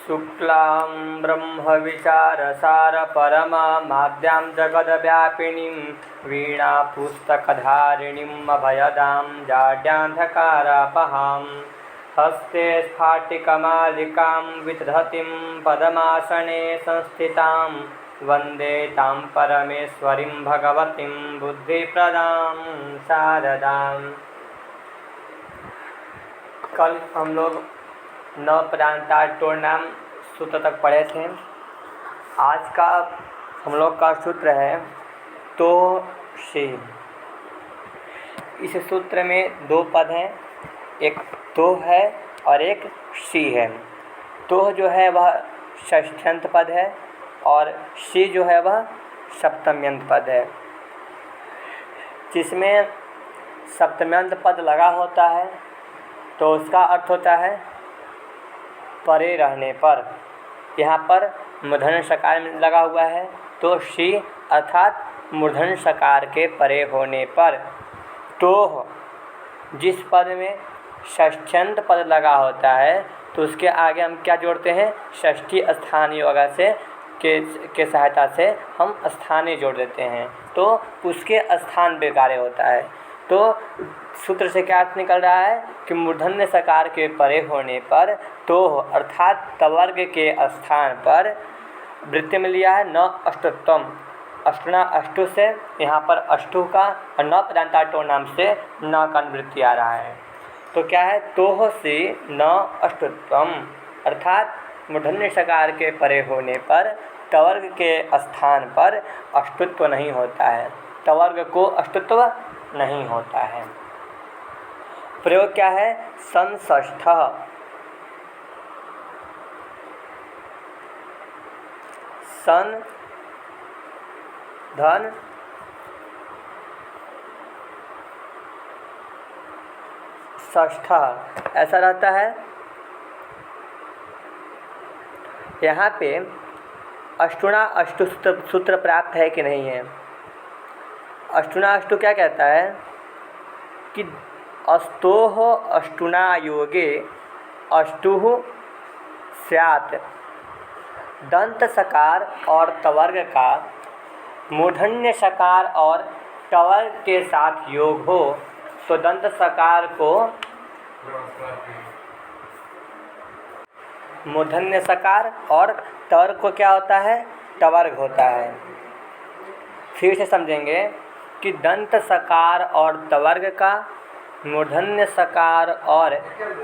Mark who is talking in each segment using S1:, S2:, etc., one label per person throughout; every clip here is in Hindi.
S1: शुक्लां ब्रह्मविचारसारपरमाद्यां जगद्व्यापिनीं वीणापुस्तकधारिणीं अभयदां जाड्यान्धकारापहां हस्ते स्फाटिकमालिकां विदधतीं पद्मासने संस्थितां वन्दे तां परमेश्वरीं भगवतीं बुद्धिप्रदां शारदाम्। कल हम लोग नवपदान्ताटोनाम सूत्र तक पढ़े थे। आज का हम लोग का सूत्र है तो शी। इस सूत्र में दो पद हैं, एक तो है और एक शी है। तो जो है वह षष्ठ्यंत पद है और शी जो है वह सप्तम्यंत पद है। जिसमें सप्तम्यंत पद लगा होता है तो उसका अर्थ होता है परे रहने पर। यहाँ पर मूर्धन्य सकार में लगा हुआ है तो शी अर्थात मूर्धन्य सकार के परे होने पर। तो जिस पद में षष्ठ्यंत पद लगा होता है तो उसके आगे हम क्या जोड़ते हैं, षष्ठी स्थानीय योगा से के सहायता से हम स्थानीय जोड़ देते हैं तो उसके स्थान पे कार्य होता है। तो सूत्र से क्या अर्थ निकल रहा है कि मूर्धन्य सकार के परे होने पर तो अर्थात तवर्ग के स्थान पर वृत्ति में लिया है न अष्टत्वम। अष्टना अष्टु से यहाँ पर अष्टु का और न पदान्ताटो नाम से न का वृत्ति आ रहा है। तो क्या है, तोह से न अष्टत्वम अर्थात मूर्धन्य सकार के परे होने पर तवर्ग के स्थान पर अष्टुत्व नहीं होता है, तवर्ग को अष्टुत्व नहीं होता है। प्रयोग क्या है, संषष्ठः। सन धन षष्ठः ऐसा रहता है। यहाँ पे अष्टुणा अष्टु सूत्र प्राप्त है कि नहीं है। अष्टुणा अष्टु क्या कहता है कि अस्तोह अष्टुना योगे अष्टुः स्यात्। दंत सकार और तवर्ग का मूर्धन्य सकार और टवर्ग के साथ योग हो तो दंत सकार को मूर्धन्य सकार और तवर्ग को क्या होता है, टवर्ग होता है। फिर से समझेंगे कि दंत सकार और तवर्ग का मूर्धन्य सकार और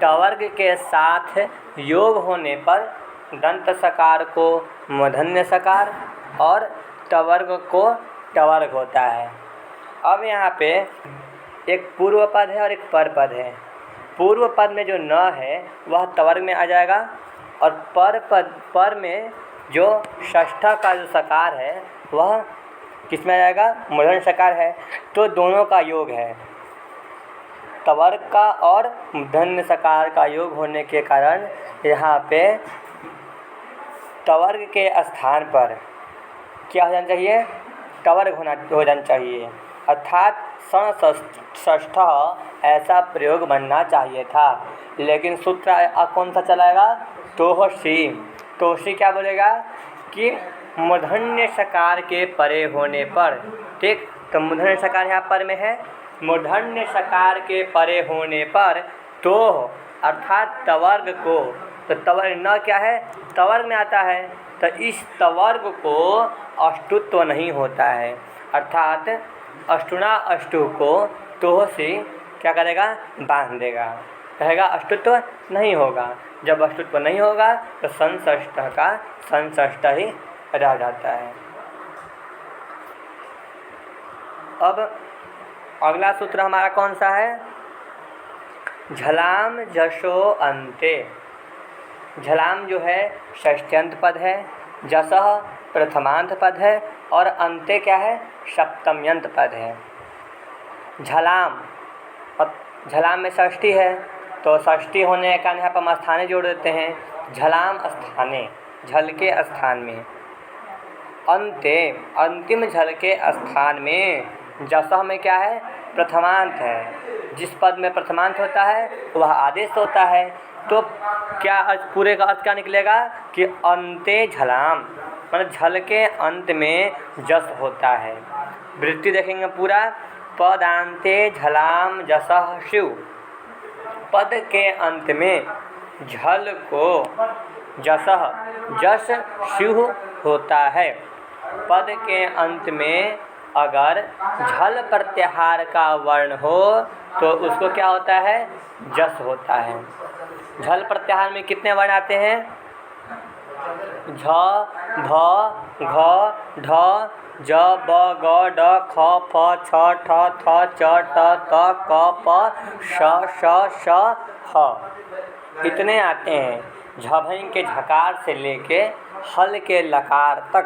S1: टवर्ग के साथ योग होने पर दंत सकार को मूर्धन्य सकार और टवर्ग को टवर्ग होता है। अब यहाँ पे एक पूर्व पद है और एक पर पद है। पूर्व पद में जो न है वह तवर्ग में आ जाएगा और पर में जो षष्ठ का जो सकार है वह किस में आ जाएगा, मूर्धन्य सकार है। तो दोनों का योग है, तवर्ग का और मूर्धन्य सकार का योग होने के कारण यहाँ पे तवर्ग के स्थान पर क्या हो जाना चाहिए, टवर्ग हो जाना चाहिए अर्थात संषष्ठः ऐसा प्रयोग बनना चाहिए था। लेकिन सूत्र कौन सा चलाएगा, तोहसी। तोहसी क्या बोलेगा कि मूर्धन्य सकार के परे होने पर। ठीक, तो मूर्धन्य सकार यहाँ पर में है, मूर्धन्य सकार के परे होने पर तो अर्थात तवर्ग को, तो तवर्ग न क्या है, तवर्ग में आता है तो इस तवर्ग को अष्टुत्व नहीं होता है अर्थात अष्टुना अष्टु को तोह से क्या करेगा, बांध देगा, कहेगा अष्टुत्व नहीं होगा। जब अष्टुत्व नहीं होगा तो संषष्ठ का संषष्ठ ही रह जाता है। अब अगला सूत्र हमारा कौन सा है, झलाम जशो अन्ते। झलाम जो है षष्ठ्यंत पद है, जसः प्रथमांत पद है और अन्ते क्या है, सप्तम्यंत पद है। झलाम, अब झलाम में षष्ठी है तो षष्ठी होने के कारण यहाँ पर हम स्थाने जोड़ देते हैं, झलाम स्थाने, झल के स्थान में। अन्ते अंतिम झल के स्थान में। जसः में क्या है, प्रथमांत है। जिस पद में प्रथमांत होता है वह आदेश होता है, तो क्या पूरे का अर्थ क्या निकलेगा कि अंते झलाम, मतलब झल के अंत में जस होता है। वृत्ति देखेंगे पूरा, पदांते झलाम जसः शिव, पद के अंत में झल को जसः जस शिव होता है। पद के अंत में अगर झल प्रत्याहार का वर्ण हो तो उसको क्या होता है, जस होता है। झल प्रत्याहार में कितने वर्ण आते हैं, झ, भ, घ, ढ, ज, ब, ग, ड, ख, फ, छ, ठ, थ, च, ट, त, क, प, श, श, ह, इतने आते हैं। झभई के झकार से लेके हल के लकार तक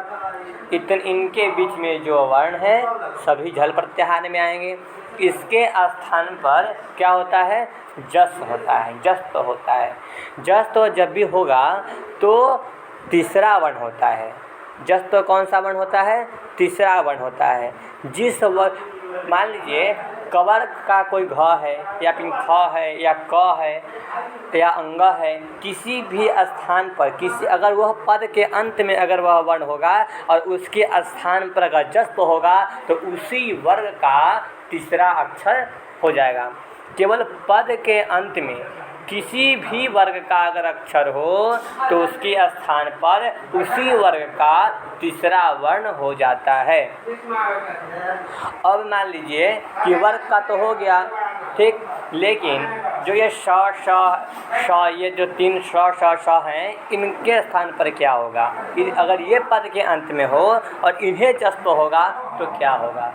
S1: इनके बीच में जो वर्ण है सभी झल प्रत्याहार में आएंगे। इसके स्थान पर क्या होता है, जस होता है, जस तो होता है। जस तो जब भी होगा तो तीसरा वर्ण होता है। जस तो कौन सा वर्ण होता है, तीसरा वर्ण होता है। जिस वर्ण, मान लीजिए कवर का कोई घ है या फिर ख है या क है या अंग है, किसी भी स्थान पर किसी अगर वह पद के अंत में अगर वह वर्ण होगा और उसके स्थान पर अगर जस्प होगा तो उसी वर्ग का तीसरा अक्षर हो जाएगा। केवल पद के अंत में किसी भी वर्ग का अगर अक्षर हो तो उसके स्थान पर उसी वर्ग का तीसरा वर्ण हो जाता है। अब मान लीजिए कि वर्ग का तो हो गया, ठीक, लेकिन जो ये श श ये जो तीन श हैं, इनके स्थान पर क्या होगा। अगर ये पद के अंत में हो और इन्हें जस्प होगा तो क्या होगा।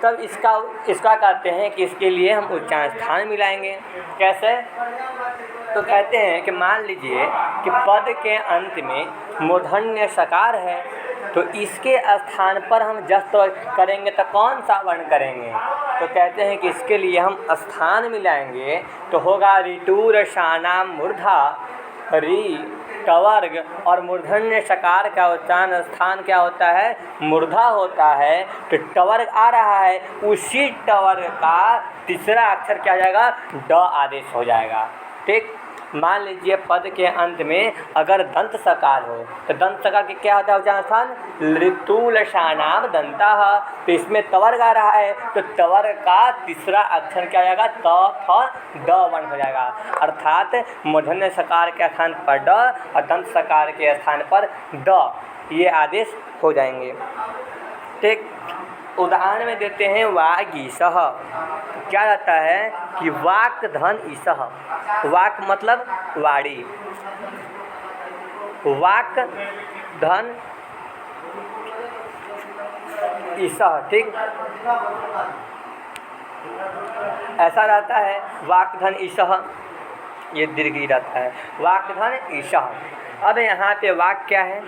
S1: तब इसका कहते हैं कि इसके लिए हम उच्चारण स्थान मिलाएंगे। कैसे, तो कहते हैं कि मान लीजिए कि पद के अंत में मूर्धन्य सकार है तो इसके स्थान पर हम जस्प करेंगे तो कौन सा वर्ण करेंगे। तो कहते हैं कि इसके लिए हम स्थान मिलाएंगे तो होगा ऋतुर शानाम मूर्धा, री टवर्ग और मूर्धन्य सकार का उच्चारण स्थान क्या होता है, मूर्धा होता है। तो टवर्ग आ रहा है, उसी टवर्ग का तीसरा अक्षर क्या हो जाएगा, ड आदेश हो जाएगा। ठीक, मान लीजिए पद के अंत में अगर दंत सकार हो तो दंत सकार के क्या होता है उच्चारण स्थान, ऋतुलशानाम दंतः। तो इसमें तवर्ग आ रहा है तो तवर्ग का तीसरा अक्षर क्या हो जाएगा, त थ द वर्ण हो जाएगा। अर्थात मूर्धन्य सकार के स्थान पर ड और दंत सकार के स्थान पर द, ये आदेश हो जाएंगे। ठीक, उदाहरण में देते हैं वागीसह। क्या रहता है कि वाक धन ईसह, वाक मतलब वाणी, वाक धन ईसह। ठीक, ऐसा रहता है वाक धन ईसह, ये दीर्घी रहता है, वाक धन ईसह। अब यहाँ पे वाक क्या है,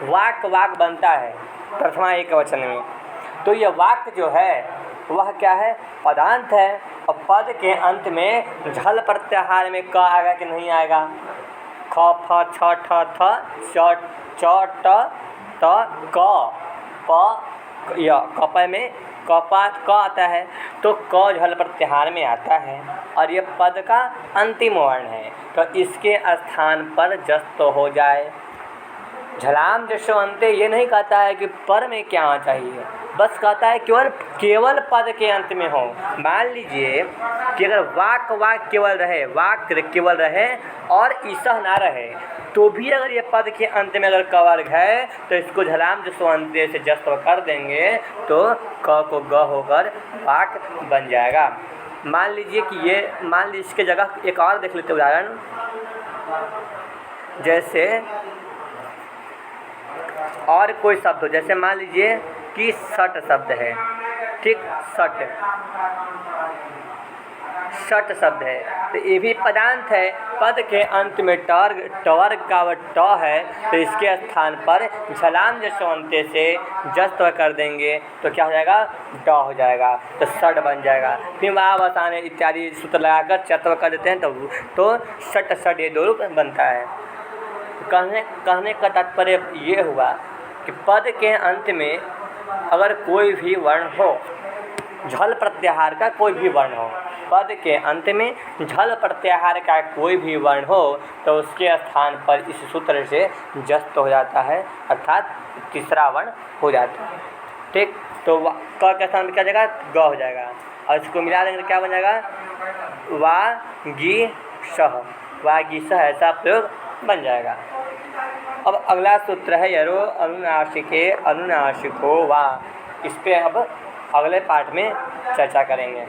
S1: वाक वाक बनता है प्रथमा एक वचन में, तो ये वाक जो है वह क्या है, पदांत है। और पद के अंत में झल प्रत्याहार में क आएगा कि नहीं आएगा, ख फ छ ठ थ च ट त क प य, कप में कपा क आता है तो क झल प्रत्याहार में आता है और ये पद का अंतिम वर्ण है तो इसके स्थान पर जस तो हो जाए। झलाम जसो अंते ये नहीं कहता है कि पर में क्या आना चाहिए, बस कहता है केवल पद के अंत में हो। मान लीजिए कि अगर वाक वाक केवल रहे, वाक केवल रहे और ईसह ना रहे तो भी अगर ये पद के अंत में अगर कवर्ग है तो इसको झलाम जसो अंते से जस्त कर देंगे तो क को ग होकर वाक बन जाएगा। मान लीजिए कि ये, मान लीजिए इसके जगह एक और देख लेते उदाहरण, जैसे और कोई शब्द हो, जैसे मान लीजिए कि सट शब्द है, ठीक, सट शब्द है तो ये भी पदांत है। पद के अंत में टवर्ग का वह ट है तो इसके स्थान पर झलाम जसो अंते से जस्त कर देंगे तो क्या हो जाएगा, ड हो जाएगा, तो सट बन जाएगा। फिर वहाँ बसाने इत्यादि सूत्र लगाकर चत्व कर देते हैं तो सट ये दो रूप बनता है। कहने का तात्पर्य ये हुआ कि पद के अंत में अगर कोई भी वर्ण हो, झल प्रत्याहार का कोई भी वर्ण हो, पद के अंत में झल प्रत्याहार का कोई भी वर्ण हो तो उसके स्थान पर इस सूत्र से जस्त हो जाता है, अर्थात तीसरा वर्ण हो जाता है। ठीक, तो क के स्थान पर क्या जाएगा, ग हो जाएगा, और इसको मिला देंगे तो क्या बन जाएगा, वागीशः, वागीशः ऐसा प्रयोग बन जाएगा। अब अगला सूत्र है यरो अनुनासिके अनुनासिको वा। इस पर अब अगले पार्ट में चर्चा करेंगे।